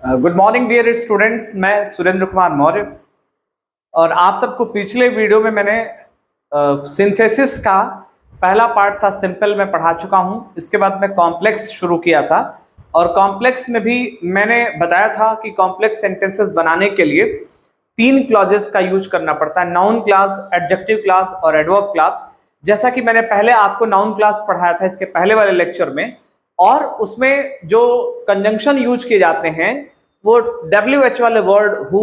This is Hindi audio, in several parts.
गुड मॉर्निंग डियर स्टूडेंट्स, मैं सुरेंद्र कुमार मौर्य। और आप सबको पिछले वीडियो में मैंने सिंथेसिस का पहला पार्ट था सिंपल में पढ़ा चुका हूं। इसके बाद मैं कॉम्प्लेक्स शुरू किया था और कॉम्प्लेक्स में भी मैंने बताया था कि कॉम्प्लेक्स सेंटेंसेस बनाने के लिए 3 क्लॉजेस का यूज करना पड़ता है, नाउन क्लास, एडजेक्टिव क्लास और एडवर्ब क्लास। जैसा कि मैंने पहले आपको नाउन क्लास पढ़ाया था इसके पहले वाले लेक्चर में, और उसमें जो कंजंक्शन यूज किए जाते हैं वो WH वाले वर्ड हु,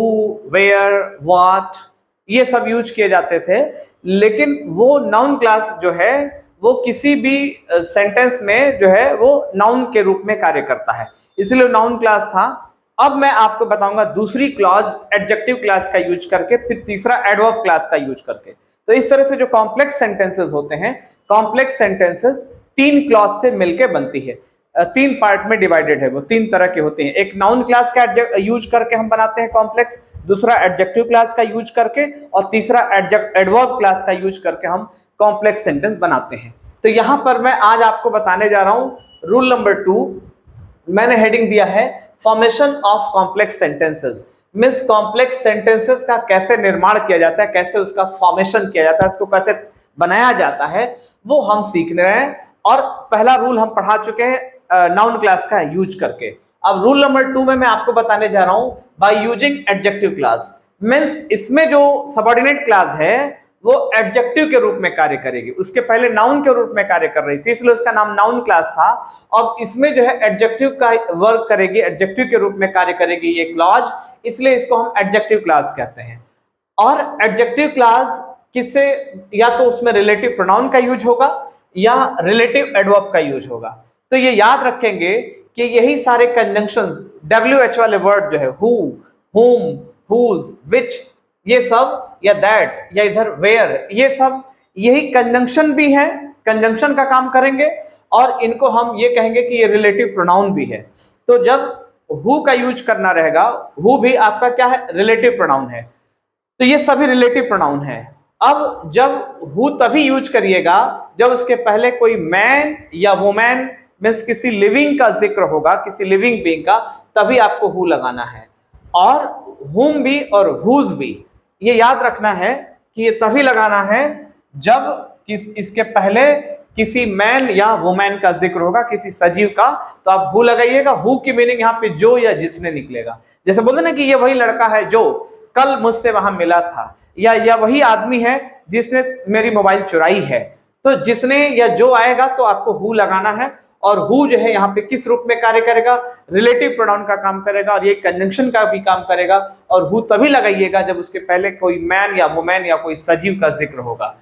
वेयर, व्हाट, ये सब यूज किए जाते थे। लेकिन वो नाउन क्लास जो है वो किसी भी सेंटेंस में जो है वो नाउन के रूप में कार्य करता है, इसलिए नाउन क्लास था। अब मैं आपको बताऊंगा दूसरी क्लॉज एडजेक्टिव क्लास का यूज करके, फिर तीसरा एडवर्ब क्लास का यूज करके। तो इस तरह से जो कॉम्प्लेक्स सेंटेंसेस होते हैं, कॉम्प्लेक्स सेंटेंसेस 3 क्लॉज से मिलकर बनती है। 3 पार्ट में डिवाइडेड है, वो 3 तरह के होते हैं। एक नाउन क्लास का यूज करके हम बनाते हैं कॉम्प्लेक्स, दूसरा एडजेक्टिव क्लास का यूज करके, और तीसरा एडवर्ब क्लास का यूज करके हम कॉम्प्लेक्स सेंटेंस बनाते हैं। तो यहां पर मैं आज आपको बताने जा रहा हूं रूल नंबर 2। मैंने हेडिंग दिया है formation of complex sentences. Means complex sentences का कैसे निर्माण किया जाता है, कैसे उसका फॉर्मेशन किया जाता है, उसको कैसे बनाया जाता है, वो हम सीख रहे हैं। और पहला रूल हम पढ़ा चुके हैं नाउन क्लास का यूज करके। अब रूल नंबर 2 में मैं आपको बताने जा रहा हूं by using adjective class. Means इसमें जो सबऑर्डिनेट क्लास है वो एडजेक्टिव के रूप में कार्य करेगी, उसके पहले नाउन के रूप में कार्य कर रही थी, इसलिए उसका नाम नाउन क्लास था। अब इसमें जो है एडजेक्टिव का वर्क करेगी, एडजेक्टिव के रूप में कार्य करेगी ये क्लॉज, इसलिए इसको हम एडजेक्टिव क्लास कहते हैं। और एडजेक्टिव क्लास किससे, या तो उसमें रिलेटिव प्रोनाउन का यूज होगा या रिलेटिव एडवर्ब का यूज होगा। तो ये याद रखेंगे कि यही सारे कंजंक्शंस WH वाले वर्ड जो है हु, हुम, हुज, विच, ये सब, या दैट, या इधर वेयर, ये सब यही कंजंक्शन भी है, कंजंक्शन का काम करेंगे। और इनको हम ये कहेंगे कि ये रिलेटिव प्रोनाउन भी है। तो जब हु का यूज करना रहेगा, हु भी आपका क्या है, रिलेटिव प्रोनाउन है। तो ये सभी रिलेटिव प्रोनाउन है। अब जब हु तभी यूज करिएगा जब उसके पहले कोई मैन या वुमेन, मीन्स किसी लिविंग का जिक्र होगा, किसी लिविंग बीइंग का, तभी आपको हु लगाना है। और हुम भी और हुज भी, ये याद रखना है कि ये तभी लगाना है जब इसके पहले किसी मैन या वुमेन का जिक्र होगा, किसी सजीव का, तो आप हु लगाइएगा। हु की मीनिंग यहाँ पे जो या जिसने निकलेगा। जैसे बोलते ना कि ये वही लड़का है जो कल मुझसे वहां मिला था, या वही आदमी है जिसने मेरी मोबाइल चुराई है। तो जिसने या जो आएगा तो आपको हु लगाना है। और हु जो है यहाँ पे किस रूप में कार्य करेगा, रिलेटिव प्रोनाउन का काम करेगा, और ये कंजंक्शन का भी काम करेगा। और हु तभी लगाइएगा जब उसके पहले कोई मैन या वुमेन या कोई सजीव का जिक्र होगा।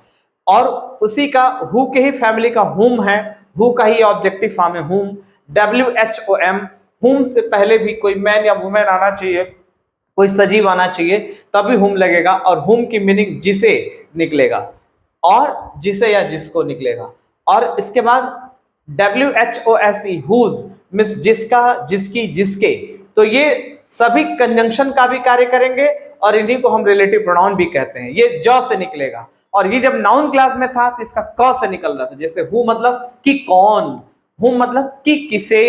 और उसी का हु के ही फैमिली का हुम है, हु का ही ऑब्जेक्टिव फॉर्म है हुम, WHOM। हुम से पहले भी कोई मैन या वुमेन आना चाहिए, कोई सजीव आना चाहिए, तभी हुम लगेगा। और हुम की मीनिंग जिसे निकलेगा, और जिसे या जिसको निकलेगा। और इसके बाद WHOSE, हुज, मींस जिसका, जिसकी, जिसके। तो ये सभी कंजंक्शन का भी कार्य करेंगे, और इन्हीं को हम रिलेटिव प्रोनाउन भी कहते हैं। ये ज से निकलेगा, और ये जब नाउन क्लास में था तो इसका क से निकल रहा था। जैसे हु मतलब कि कौन, हुम मतलब कि किसे,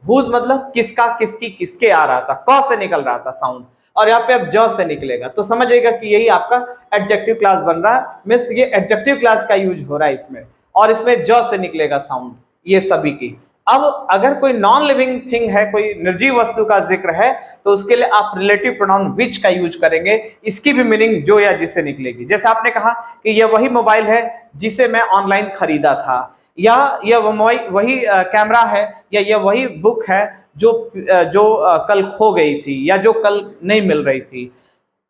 हुज मतलब किसका, किसकी, किसके आ रहा था, क से निकल रहा था साउंड। और यहाँ पे अब ज से निकलेगा, तो समझिएगा कि यही आपका एडजेक्टिव क्लास बन रहा है। मींस ये एडजेक्टिव क्लास का यूज हो रहा है इसमें, और इसमें ज से निकलेगा साउंड ये सभी की। अब अगर कोई नॉन लिविंग थिंग है, कोई निर्जीव वस्तु का जिक्र है, तो उसके लिए आप रिलेटिव प्रोनाउन विच का यूज करेंगे। इसकी भी मीनिंग जो या जिससे निकलेगी। जैसे आपने कहा कि यह वही मोबाइल है जिसे मैं ऑनलाइन खरीदा था, या यह वही कैमरा है, या यह वही बुक है जो कल खो गई थी, या जो कल नहीं मिल रही थी।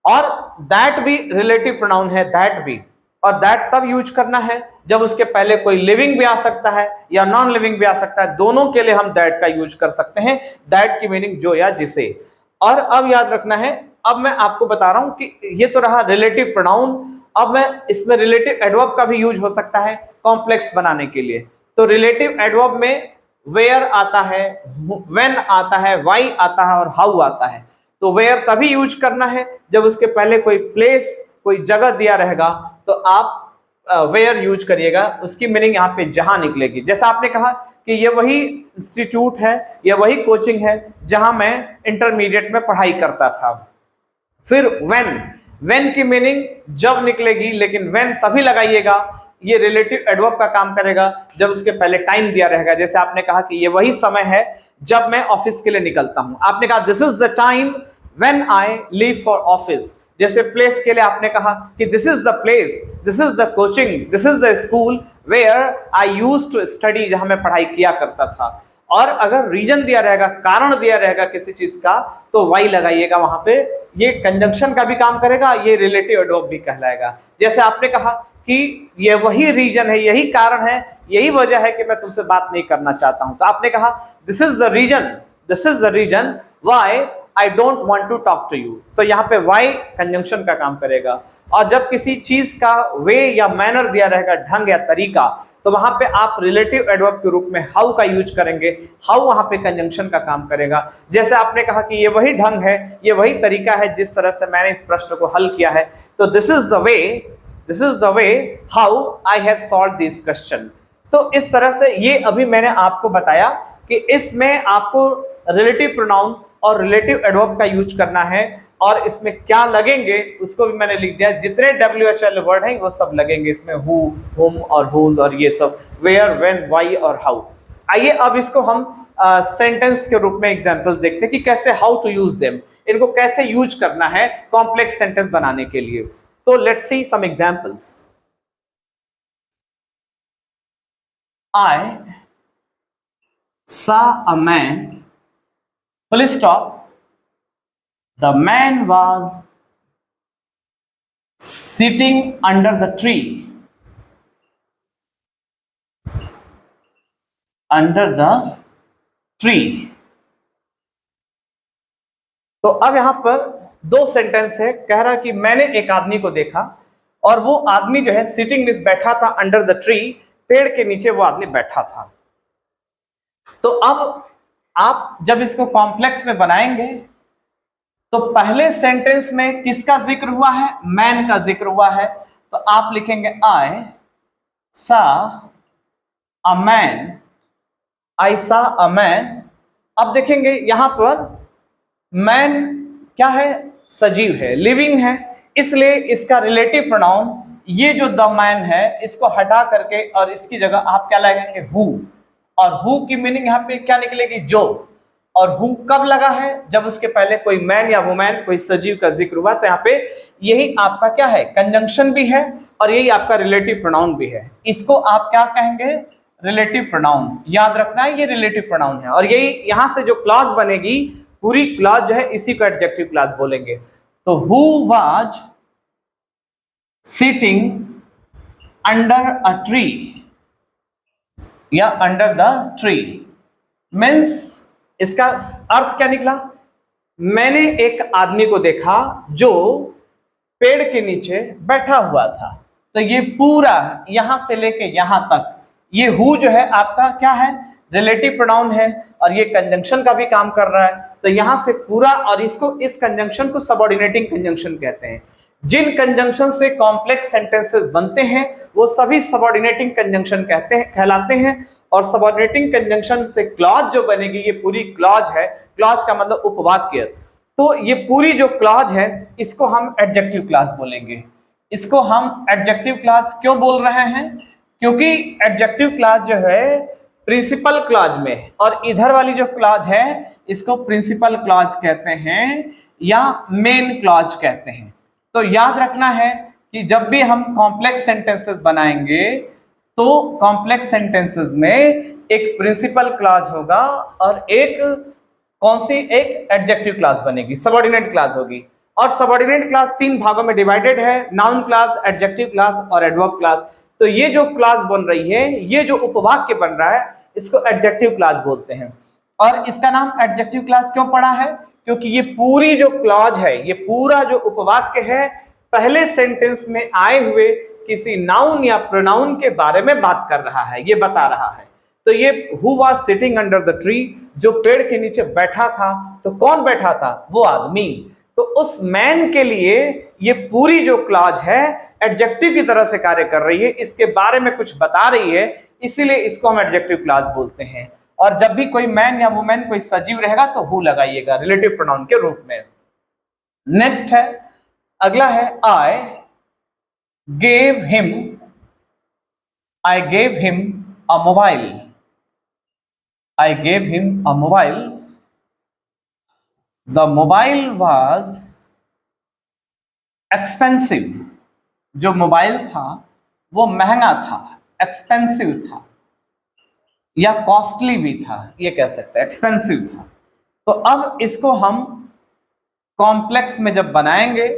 और दैट भी रिलेटिव प्रोनाउन है, दैट भी। और दैट तब यूज करना है जब उसके पहले कोई लिविंग भी आ सकता है या नॉन लिविंग भी आ सकता है, दोनों के लिए हम दैट का यूज कर सकते हैं। दैट की मीनिंग जो या जिसे। और अब याद रखना है, अब मैं आपको बता रहा हूं कि ये तो रहा रिलेटिव प्रोनाउन। अब मैं इसमें रिलेटिव एडवर्ब का भी यूज हो सकता है कॉम्प्लेक्स बनाने के लिए। तो रिलेटिव एडवर्ब में वेयर आता है, व्हेन आता है, व्हाई आता है, और हाउ आता है। तो वेयर तभी यूज करना है जब उसके पहले कोई प्लेस, कोई जगह दिया रहेगा, तो आप वेयर यूज करिएगा। उसकी मीनिंग यहाँ पे जहां निकलेगी। जैसा आपने कहा कि ये वही इंस्टीट्यूट है, यह वही कोचिंग है जहां मैं इंटरमीडिएट में पढ़ाई करता था। फिर व्हेन की मीनिंग जब निकलेगी, लेकिन व्हेन तभी लगाइएगा, ये रिलेटिव एडवर्ब का काम करेगा जब उसके पहले टाइम दिया रहेगा। जैसे आपने कहा कि ये वही समय है जब मैं ऑफिस के लिए निकलता हूं, आपने कहा this is the time when I leave for office. जैसे प्लेस के लिए आपने कहा कि this is the place, this is the coaching, this is the school where I used to study, जहां मैं पढ़ाई किया करता था। और अगर रीजन दिया रहेगा, कारण दिया रहेगा किसी चीज का, तो वाई लगाइएगा वहां पे। ये कंजंक्शन का भी काम करेगा, ये रिलेटिव एडवर्ब भी कहलाएगा। जैसे आपने कहा कि ये वही रीजन है, यही कारण है, यही वजह है कि मैं तुमसे बात नहीं करना चाहता हूं, तो आपने कहा this is the reason why I don't want to talk to you. तो यहाँ पे वाई कंजंक्शन का काम करेगा। और जब किसी चीज का वे या मैनर दिया रहेगा, ढंग या तरीका, तो वहां पे आप रिलेटिव एडवर्ब के रूप में हाउ का यूज करेंगे। हाउ वहां पे कंजंक्शन का काम करेगा। जैसे आपने कहा कि ये वही ढंग है, ये वही तरीका है जिस तरह से मैंने इस प्रश्न को हल किया है, तो this is the way how I have solve this question. तो इस तरह से ये अभी मैंने आपको बताया कि इसमें आपको रिलेटिव प्रोनाउन और रिलेटिव एडवर्ब का यूज करना है, और इसमें क्या लगेंगे उसको भी मैंने लिख दिया। जितने WHL वर्ड हैं वो सब लगेंगे इसमें, हु, हुम और हुज और ये सब, वेयर, व्हेन, व्हाई और हाउ। आइए अब इसको हम सेंटेंस के रूप में एग्जांपल्स देखते हैं कि कैसे हाउ टू यूज देम, इनको कैसे यूज करना है कॉम्प्लेक्स सेंटेंस बनाने के लिए। तो let's see some examples. I saw a man, full stop. The man was sitting under the tree. Under the tree. तो अब यहां पर दो सेंटेंस है, कह रहा कि मैंने एक आदमी को देखा, और वो आदमी जो है सिटिंग मींस बैठा था, अंडर द ट्री, पेड़ के नीचे वो आदमी बैठा था। तो अब आप जब इसको कॉम्प्लेक्स में बनाएंगे तो पहले सेंटेंस में किसका जिक्र हुआ है? मैन का जिक्र हुआ है। तो आप लिखेंगे आई सा अ मैन, आई सा अ मैन। अब देखेंगे यहां पर मैन क्या है? सजीव है, लिविंग है, इसलिए इसका रिलेटिव प्रोनाउन ये जो द मैन है इसको हटा करके और इसकी जगह आप क्या लगाएंगे? हु। और हु की मीनिंग यहाँ पे क्या निकलेगी? जो। और हु कब लगा है? जब उसके पहले कोई मैन या वुमैन, कोई सजीव का जिक्र हुआ। तो यहाँ पे यही आपका क्या है? कंजंक्शन भी है और यही आपका रिलेटिव प्रोनाउन भी है। इसको आप क्या कहेंगे? Relative pronoun. याद रखना है ये रिलेटिव प्रोनाउन है। और यही यहां से जो क्लॉज बनेगी, पूरी क्लॉज जो है इसी को एडजेक्टिव क्लॉज बोलेंगे। तो who was sitting under a tree या अंडर द ट्री मीन्स इसका अर्थ क्या निकला? मैंने एक आदमी को देखा जो पेड़ के नीचे बैठा हुआ था। तो ये पूरा यहां से लेके यहां तक ये हु जो है आपका क्या है? रिलेटिव प्रोनाउन है, और ये कंजंक्शन का भी काम कर रहा है। तो यहां से पूरा, और इसको इस कंजंक्शन को सबऑर्डिनेटिंग कंजंक्शन कहते हैं। जिन कंजंक्शन से कॉम्प्लेक्स सेंटेंसेस बनते हैं वो सभी सबऑर्डिनेटिंग कंजंक्शन कहलाते हैं। और सबऑर्डिनेटिंग कंजंक्शन से क्लॉज जो बनेगी, ये पूरी क्लॉज है, क्लॉज का मतलब उपवाक्य। तो ये पूरी जो क्लॉज है इसको हम एडजेक्टिव क्लॉज बोलेंगे। इसको हम एडजेक्टिव क्लॉज क्यों बोल रहे हैं? क्योंकि एडजेक्टिव क्लॉज जो है प्रिंसिपल क्लॉज में, और इधर वाली जो क्लॉज है इसको प्रिंसिपल क्लॉज कहते हैं या मेन क्लॉज कहते हैं। तो याद रखना है कि जब भी हम कॉम्प्लेक्स सेंटेंसेस बनाएंगे तो कॉम्प्लेक्स सेंटेंसेस में एक प्रिंसिपल क्लॉज होगा और एक कौन सी? एक एडजेक्टिव क्लॉज बनेगी, सबऑर्डिनेट क्लॉज होगी। और सबऑर्डिनेट क्लॉज तीन भागों में डिवाइडेड है, नाउन क्लॉज, एडजेक्टिव क्लॉज और एडवर्ब क्लॉज। तो ये जो क्लॉज बन रही है, ये जो उपवाक्य बन रहा है, इसको एडजेक्टिव क्लॉज बोलते हैं। और इसका नाम एडजेक्टिव क्लॉज क्यों पड़ा है? क्योंकि ये पूरी जो क्लॉज है, ये पूरा जो उपवाक्य है, पहले सेंटेंस में आए हुए किसी नाउन या प्रोनाउन के बारे में बात कर रहा है, ये बता रहा है। तो ये who was sitting under the tree, जो पेड़ के नीचे बैठा था, तो कौन बैठा था? वो आदमी। तो उस मैन के लिए ये पूरी जो क्लॉज है एडजेक्टिव की तरह से कार्य कर रही है, इसके बारे में कुछ बता रही है, इसीलिए इसको हम एडजेक्टिव क्लॉज बोलते हैं। और जब भी कोई मैन या वुमेन कोई सजीव रहेगा तो हु लगाइएगा रिलेटिव प्रोनाउन के रूप में। नेक्स्ट है, अगला है I gave him a mobile. I gave him a mobile, the mobile was expensive. जो मोबाइल था वो महंगा था, एक्सपेंसिव था या कॉस्टली भी था, ये कह सकते हैं, एक्सपेंसिव था। तो अब इसको हम कॉम्प्लेक्स में जब बनाएंगे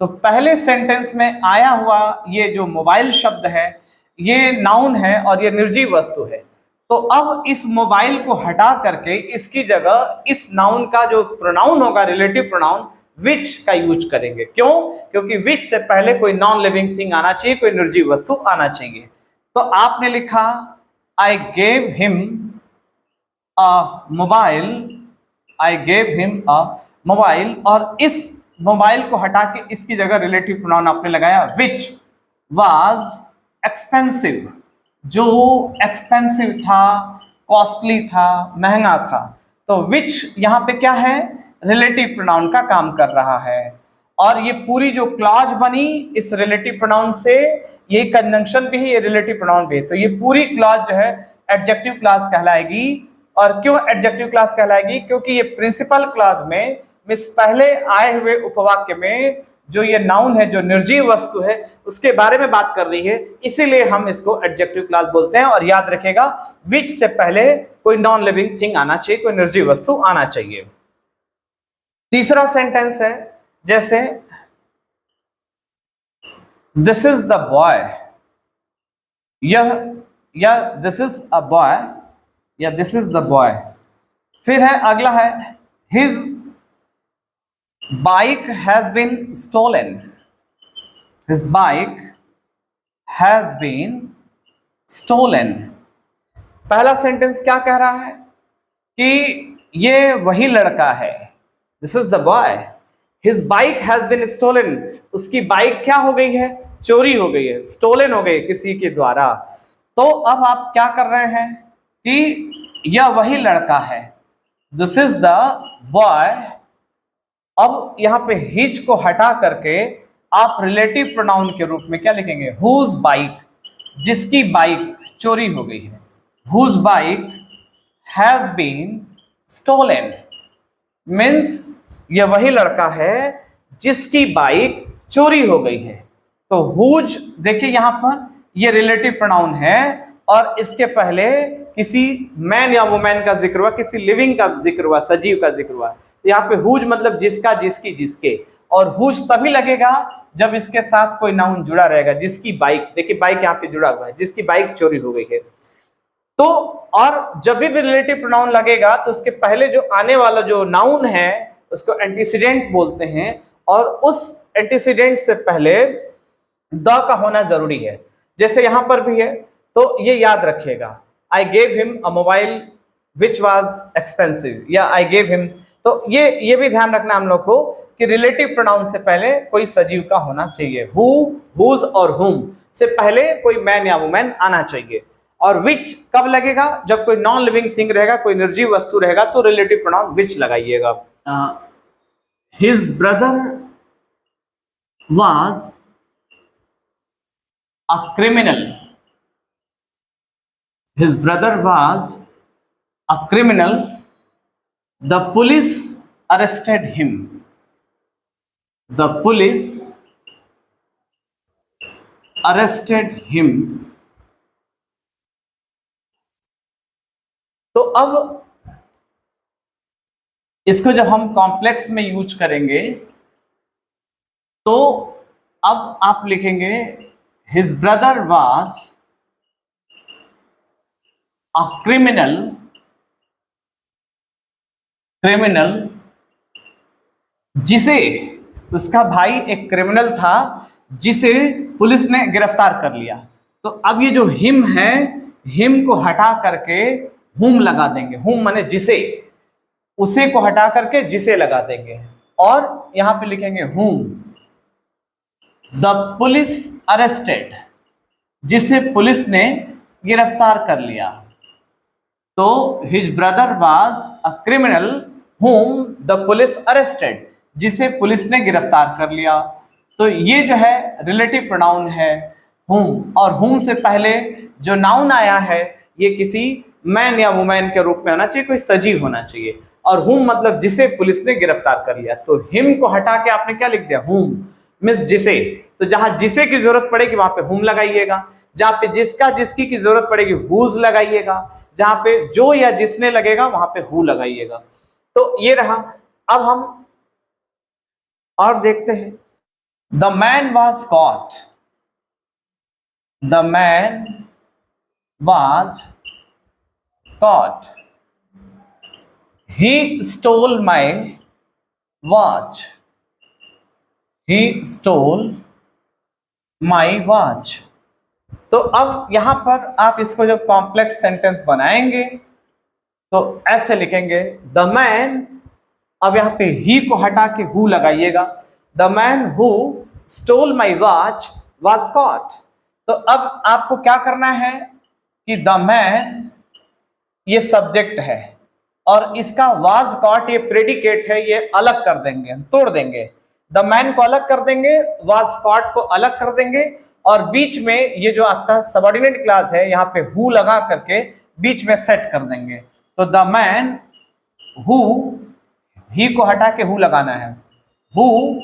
तो पहले सेंटेंस में आया हुआ ये जो मोबाइल शब्द है ये नाउन है और ये निर्जीव वस्तु है। तो अब इस मोबाइल को हटा करके इसकी जगह इस नाउन का जो प्रोनाउन होगा रिलेटिव प्रोनाउन विच का यूज करेंगे। क्यों? क्योंकि विच से पहले कोई नॉन लिविंग थिंग आना चाहिए, कोई निर्जीव वस्तु आना चाहिए। तो आपने लिखा I gave him a mobile, I gave him a mobile, और इस मोबाइल को हटा के इसकी जगह रिलेटिव प्रोनाउन आपने लगाया विच वाज एक्सपेंसिव। जो एक्सपेंसिव था, कॉस्टली था, महंगा था। तो विच यहाँ पे क्या है? रिलेटिव प्रोनाउन का काम कर रहा है। और ये पूरी जो क्लॉज बनी इस रिलेटिव प्रोनाउन से, ये कंजंक्शन भी है, ये रिलेटिव प्रोनाउन भी है, तो ये पूरी क्लॉज जो है एडजेक्टिव क्लॉज कहलाएगी। और क्यों एडजेक्टिव क्लॉज कहलाएगी? क्योंकि ये प्रिंसिपल क्लॉज में मिस पहले आए हुए उपवाक्य में जो ये नाउन है, जो निर्जीव वस्तु है, उसके बारे में बात कर रही है, इसीलिए हम इसको एडजेक्टिव क्लॉज बोलते हैं। और याद रखेगा विच से पहले कोई नॉन लिविंग थिंग आना चाहिए, कोई निर्जीव वस्तु आना चाहिए। तीसरा सेंटेंस है जैसे दिस इज द बॉय, यह या दिस इज अ बॉय या दिस इज द बॉय। फिर है अगला है his bike has been stolen, his bike has been stolen. पहला सेंटेंस क्या कह रहा है कि ये वही लड़का है, this is the boy, his bike has been stolen, उसकी बाइक क्या हो गई है? चोरी हो गई है, स्टोलन हो गई किसी के द्वारा। तो अब आप क्या कर रहे हैं कि यह वही लड़का है, दिस इज द बॉय। अब यहां पे हिज को हटा करके आप रिलेटिव प्रोनाउन के रूप में क्या लिखेंगे? हुज बाइक, जिसकी बाइक चोरी हो गई है, whose bike has been stolen, means यह वही लड़का है जिसकी बाइक चोरी हो गई है। तो हुज देखिए यहां पर ये रिलेटिव प्रोनाउन है और इसके पहले किसी मैन या वुमेन का जिक्र हुआ, किसी लिविंग का जिक्र हुआ, सजीव का जिक्र हुआ। यहाँ पे हुज मतलब जिसका, जिसकी, जिसके। और हुज तभी लगेगा जब इसके साथ कोई नाउन जुड़ा रहेगा, जिसकी बाइक, देखिए बाइक यहाँ पे जुड़ा हुआ है, जिसकी बाइक चोरी हो गई है। तो और जब भी रिलेटिव प्रोनाउन लगेगा तो उसके पहले जो आने वाला जो नाउन है उसको एंटीसीडेंट बोलते हैं, और उस एंटीसीडेंट से पहले द का होना जरूरी है। जैसे यहां पर भी है, तो ये याद रखिएगा, I gave him a mobile which was expensive, या आई गेव हिम। तो ये भी ध्यान रखना हम लोग को कि रिलेटिव प्रोनाउन से पहले कोई सजीव का होना चाहिए। हु, हुज और हुम से पहले कोई मैन या वुमेन आना चाहिए। और विच कब लगेगा? जब कोई नॉन लिविंग थिंग रहेगा, कोई निर्जीव वस्तु रहेगा, तो रिलेटिव प्रोनाउन विच लगाइएगा। His brother was a criminal, his brother was a criminal, the police arrested him, the police arrested him. तो अब इसको जब हम कॉम्प्लेक्स में यूज करेंगे तो अब आप लिखेंगे his brother was a criminal, criminal जिसे, उसका भाई एक क्रिमिनल था जिसे पुलिस ने गिरफ्तार कर लिया। तो अब ये जो हिम है, हिम को हटा करके हुम लगा देंगे। हुम माने जिसे, उसे को हटा करके जिसे लगा देंगे और यहां पे लिखेंगे हुम। द पुलिस अरेस्टेड, जिसे पुलिस ने गिरफ्तार कर लिया। तो his brother was a criminal whom the police arrested, जिसे पुलिस ने गिरफ्तार कर लिया। तो ये जो है रिलेटिव प्रोनाउन है whom, और whom से पहले जो नाउन आया है ये किसी मैन या वुमेन के रूप में होना चाहिए, कोई सजीव होना चाहिए। और whom मतलब जिसे पुलिस ने गिरफ्तार कर लिया। तो हिम को हटा के आपने क्या लिख दिया, whom मींस जिसे। तो जहां जिसे की जरूरत पड़ेगी वहां पे whom लगाइएगा, जहां पे जिसका जिसकी की जरूरत पड़ेगी whose लगाइएगा, जहां पे जो या जिसने लगेगा वहां पे who लगाइएगा। तो ये रहा। अब हम और देखते हैं। The man was caught, the man was caught, he stole my watch, he stole my watch. तो अब यहां पर आप इसको जब कॉम्प्लेक्स सेंटेंस बनाएंगे तो ऐसे लिखेंगे, द मैन, अब यहां पे ही को हटा के हु लगाइएगा, the man who stole my watch was caught. तो अब आपको क्या करना है कि द मैन ये सब्जेक्ट है और इसका वाज कॉट ये प्रेडिकेट है, ये अलग कर देंगे, तोड़ देंगे। द मैन को अलग कर देंगे, वाज कॉट को अलग कर देंगे, और बीच में ये जो आपका सबऑर्डिनेट क्लास है यहाँ पे हु लगा करके बीच में सेट कर देंगे। तो द मैन हु, ही को हटा के हु लगाना है, who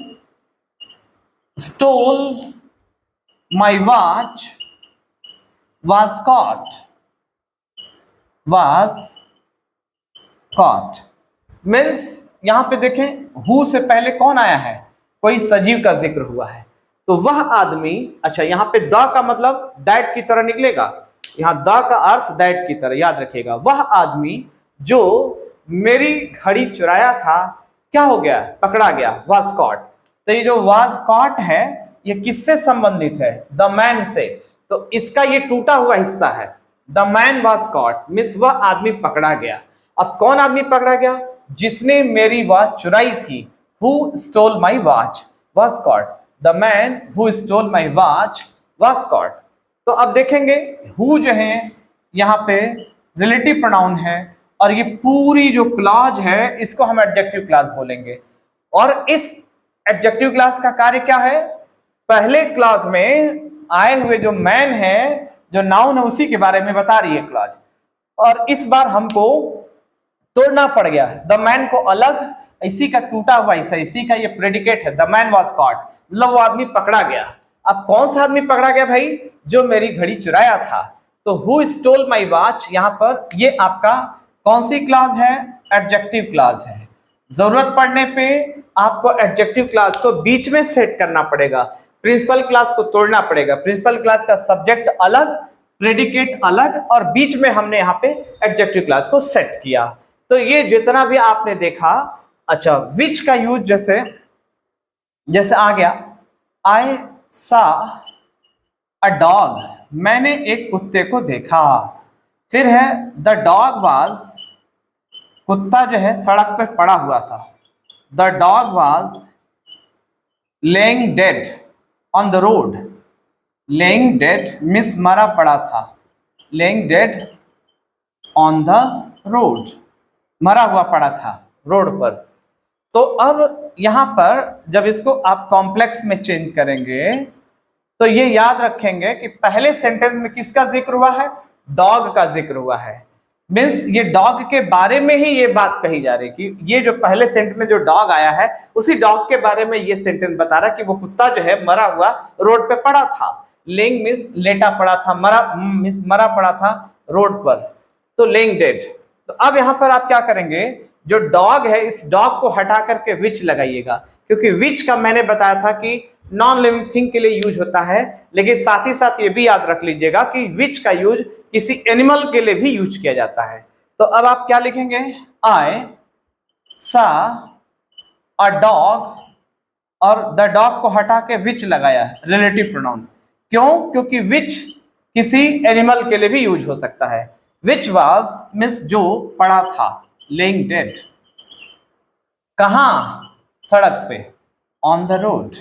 stole my watch was cot, was cot means यहां पे देखें हु से पहले कौन आया है, कोई सजीव का जिक्र हुआ है। तो वह आदमी, अच्छा यहां पे द का मतलब दैट की तरह निकलेगा, यहां द का अर्थ दैट की तरह, याद रखिएगा। वह आदमी जो मेरी घड़ी चुराया था क्या हो गया, पकड़ा गया, वाज कॉट। तो ये जो वाज कॉट है ये किससे संबंधित है, द मैन से। तो इसका ये टूटा हुआ हिस्सा है, the man was cot means वह आदमी पकड़ा गया। अब कौन आदमी पकड़ा गया, जिसने मेरी वॉच चुराई थी, who stole my watch was cot, the man who stole my watch was cot. तो अब देखेंगे हु जो है यहाँ पे रिलेटिव प्रोनाउन है, और ये पूरी जो क्लॉज है इसको हम एडजेक्टिव क्लॉज बोलेंगे। और इस एडजेक्टिव क्लॉज का कार्य क्या है, पहले क्लॉज में आए हुए जो मैन है, जो नाउन है, उसी के बारे में बता रही है क्लॉज, और इस बार हमको तोड़ना पड़ गया है। द मैन को अलग, इसी का टूटा हुआ हिस्सा, इसी का ये प्रेडिकेट है, द मैन वाज कॉट मतलब वो आदमी पकड़ा गया। अब कौन सा आदमी पकड़ा गया भाई, जो मेरी घड़ी चुराया था। तो हु स्टोल माई वॉच, यहाँ पर ये आपका कौन सी क्लॉज है, एडजेक्टिव क्लॉज है। जरूरत पड़ने पे आपको एडजेक्टिव क्लॉज को बीच में सेट करना पड़ेगा, प्रिंसिपल क्लॉज को तोड़ना पड़ेगा। प्रिंसिपल क्लॉज का सब्जेक्ट अलग, प्रेडिकेट अलग, और बीच में हमने यहाँ पे एडजेक्टिव क्लॉज को सेट किया। तो ये जितना भी आपने देखा, अच्छा विच का यूज जैसे जैसे आ गया, आई सा अ डॉग, मैंने एक कुत्ते को देखा। फिर है द डॉग वाज, कुत्ता जो है सड़क पे पड़ा हुआ था, the dog was laying dead on the road, laying dead means मरा पड़ा था, laying dead on the road, मरा हुआ पड़ा था रोड पर। तो अब यहां पर जब इसको आप कॉम्प्लेक्स में चेंज करेंगे तो ये याद रखेंगे कि पहले सेंटेंस में किसका जिक्र हुआ है, डॉग का जिक्र हुआ है। मीन्स ये डॉग के बारे में ही ये बात कही जा रही कि ये जो पहले सेंटेंस में जो डॉग आया है उसी डॉग के बारे में ये सेंटेंस बता रहा कि वो कुत्ता जो है मरा हुआ रोड पे पड़ा था। लेइंग मीन्स लेटा पड़ा था, मरा मीन्स मरा पड़ा था रोड पर, तो लेइंग डेड। तो अब यहां पर आप क्या करेंगे, जो डॉग है इस डॉग को हटा करके विच लगाइएगा, क्योंकि विच का मैंने बताया था कि नॉन लिविंग थिंग के लिए यूज होता है, लेकिन साथ ही साथ ये भी याद रख लीजिएगा कि विच का यूज किसी एनिमल के लिए भी यूज किया जाता है। तो अब आप क्या लिखेंगे, आई सा अ डॉग, और द डॉग को हटा के विच लगाया है, रिलेटिव प्रोनाउन। क्यों, क्योंकि विच किसी एनिमल के लिए भी यूज हो सकता है। विच वाज मीन्स जो पड़ा था, लेइंग डेड कहां, सड़क पे, ऑन द रोड।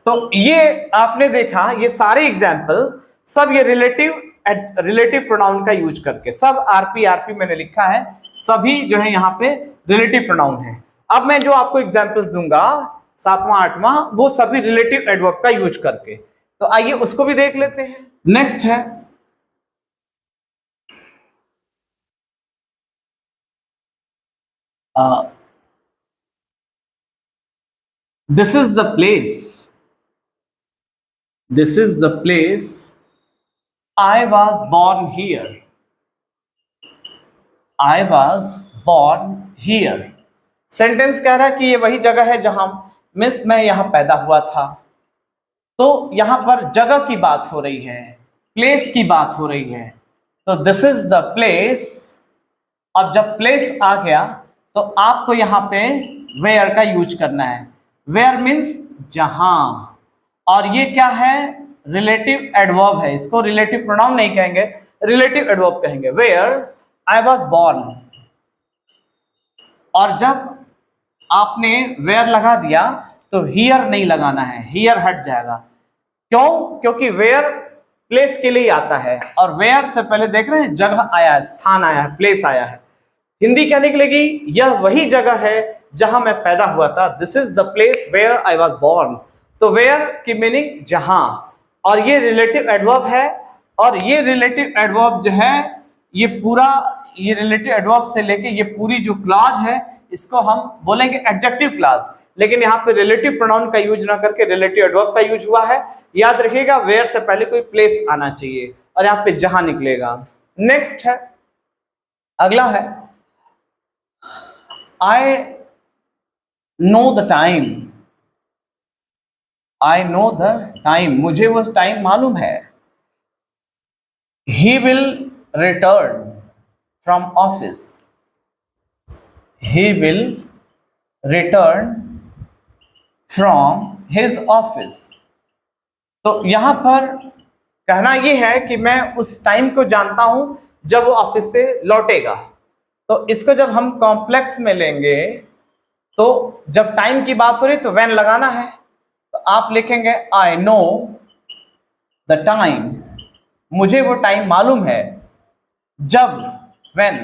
तो ये आपने देखा, ये सारे एग्जाम्पल सब ये रिलेटिव रिलेटिव प्रोनाउन का यूज करके। सब आरपी आरपी मैंने लिखा है, सभी जो है यहाँ पे रिलेटिव प्रोनाउन है। अब मैं जो आपको एग्जांपल्स दूंगा 7वां 8वां, वो सभी रिलेटिव एडवर्ब का यूज करके। तो आइए उसको भी देख लेते हैं। नेक्स्ट है this is the place, this is the place I was born here, I was born here। Sentence कह रहा है कि ये वही जगह है जहां मिस मैं यहां पैदा हुआ था। तो यहां पर जगह की बात हो रही है, प्लेस की बात हो रही है। तो दिस इज द प्लेस। अब जब प्लेस आ गया तो आपको यहां पे वेयर का यूज करना है। वेयर मीन्स जहां, और ये क्या है, रिलेटिव एडवर्ब है। इसको रिलेटिव प्रोनाउन नहीं कहेंगे, रिलेटिव एडवर्ब कहेंगे। Where I was born. और जब आपने वेयर लगा दिया तो हियर नहीं लगाना है, हियर हट जाएगा। क्यों? क्योंकि वेयर प्लेस के लिए आता है, और वेयर से पहले देख रहे हैं जगह आया है, स्थान आया है, प्लेस आया है। हिंदी क्या निकलेगी? यह वही जगह है जहां मैं पैदा हुआ था। This is the place where I was born. तो वेयर की मीनिंग जहां, और ये रिलेटिव एडवर्ब है। और ये रिलेटिव एडवर्ब जो है, ये पूरा, ये रिलेटिव एडवर्ब से लेके ये पूरी जो क्लॉज है, इसको हम बोलेंगे एडजेक्टिव क्लॉज। लेकिन यहाँ पे रिलेटिव प्रोनाउन का यूज ना करके रिलेटिव एडवर्ब का यूज हुआ है। याद रखिएगा, वेयर से पहले कोई प्लेस आना चाहिए, और यहाँ पे जहां निकलेगा। नेक्स्ट है, अगला है आई know the time, I know the time, मुझे वो टाइम मालूम है। He will return from office, he will return from his office. तो यहां पर कहना यह है कि मैं उस टाइम को जानता हूं जब वो ऑफिस से लौटेगा। तो इसको जब हम कॉम्प्लेक्स में लेंगे, तो जब टाइम की बात हो रही तो व्हेन लगाना है। तो आप लिखेंगे आई नो द टाइम, मुझे वो टाइम मालूम है जब, व्हेन,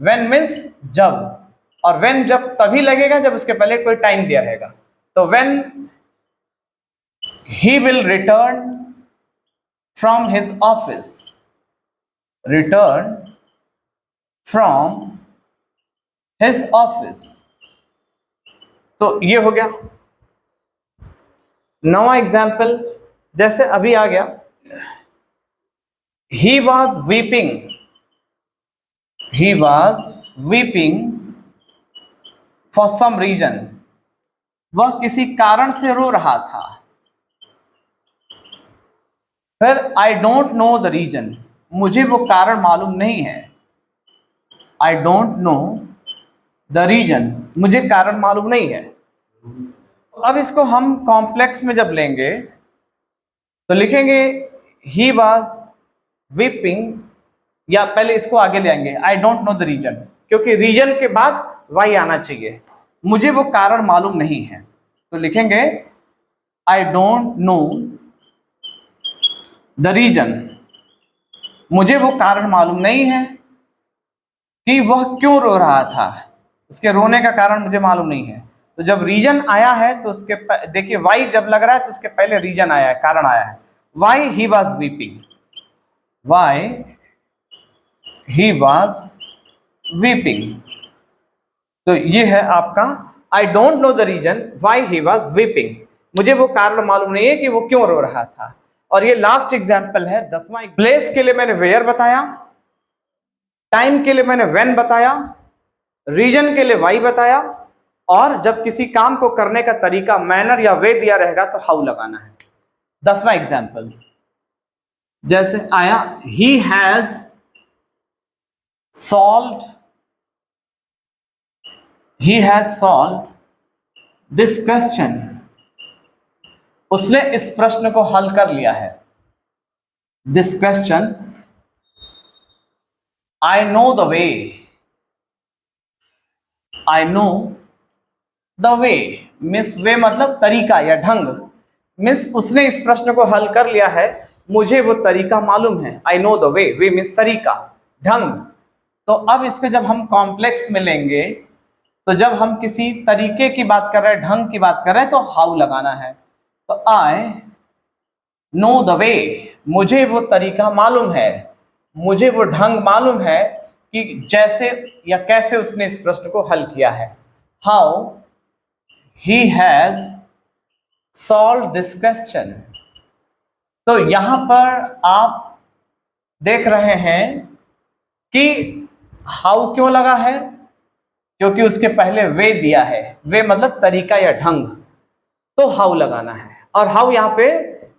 व्हेन मीन्स जब, और व्हेन जब तभी लगेगा जब उसके पहले कोई टाइम दिया रहेगा। तो when he will return from his office, return from his office. तो ये हो गया। नवा एग्जाम्पल जैसे अभी आ गया, he was weeping, he was weeping for some reason, वह किसी कारण से रो रहा था। फिर I don't know the reason, मुझे वो कारण मालूम नहीं है। I don't know the reason, मुझे कारण मालूम नहीं है। अब इसको हम कॉम्प्लेक्स में जब लेंगे तो लिखेंगे ही वॉज वीपिंग, या पहले इसको आगे ले आएंगे I don't know the reason, क्योंकि रीजन के बाद वाई आना चाहिए। मुझे वो कारण मालूम नहीं है, तो लिखेंगे I don't know the reason, मुझे वो कारण मालूम नहीं है कि वह क्यों रो रहा था, उसके रोने का कारण मुझे मालूम नहीं है। तो जब रीजन आया है तो उसके देखिए वाई जब लग रहा है तो उसके पहले रीजन आया है, कारण आया है। Why he was weeping, why he was weeping. तो ये है आपका I don't know the reason why he was weeping, मुझे वो कारण मालूम नहीं है कि वो क्यों रो रहा था। और ये लास्ट एग्जाम्पल है 10वां। प्लेस के लिए मैंने वेयर बताया, टाइम के लिए मैंने व्हेन बताया, रीजन के लिए वाई बताया, और जब किसी काम को करने का तरीका मैनर या वे दिया रहेगा तो हाउ लगाना है। 10वां एग्जाम्पल जैसे आया, he has solved, he has solved this question, उसने इस प्रश्न को हल कर लिया है। This question, I know the way, I know the way means way मतलब तरीका या ढंग, मीन्स उसने इस प्रश्न को हल कर लिया है मुझे वो तरीका मालूम है। आई know the way, way means तरीका, ढंग। तो अब इसके जब हम कॉम्प्लेक्स में लेंगे, तो जब हम किसी तरीके की बात कर रहे हैं, ढंग की बात कर रहे हैं, तो हाउ लगाना है। तो आई नो द वे, मुझे वो तरीका मालूम है, मुझे वो ढंग मालूम है कि जैसे या कैसे उसने इस प्रश्न को हल किया है। How he has solve this question. तो यहां पर आप देख रहे हैं कि हाउ क्यों लगा है, क्योंकि उसके पहले वे दिया है, वे मतलब तरीका या ढंग, तो हाउ लगाना है। और हाउ यहाँ पे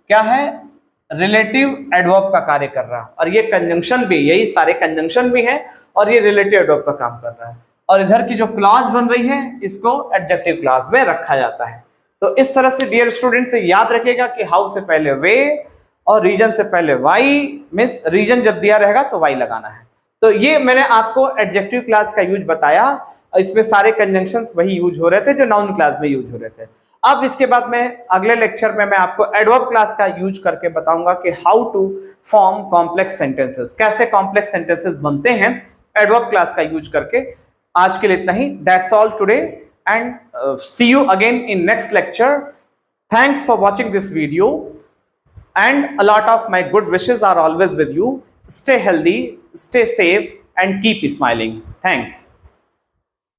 क्या है, रिलेटिव एडवर्ब का कार्य कर रहा है, और ये कंजंक्शन भी, यही सारे कंजंक्शन भी है, और ये रिलेटिव एडवर्ब का काम कर रहा है। और इधर की जो क्लॉज बन रही है, इसको एडजेक्टिव क्लॉज में रखा जाता है। तो इस तरह से डियर स्टूडेंट्स याद रखिएगा कि हाउ से पहले वे और रीजन से पहले वाई, मीन्स रीजन जब दिया रहेगा तो वाई लगाना है। तो ये मैंने आपको एडजेक्टिव क्लास का यूज बताया, इसमें सारे कंजंक्शंस वही यूज हो रहे थे जो नाउन क्लास में यूज हो रहे थे। अब इसके बाद में अगले लेक्चर में मैं आपको एडवर्ब क्लास का यूज करके बताऊंगा कि how to form complex sentences, कैसे कॉम्प्लेक्स सेंटेंसेस बनते हैं एडवर्ब क्लास का यूज करके। आज के लिए इतना ही, that's all today, and see you again in next lecture. Thanks for watching this video, and a lot of my good wishes are always with you. Stay healthy, stay safe, and keep smiling. Thanks.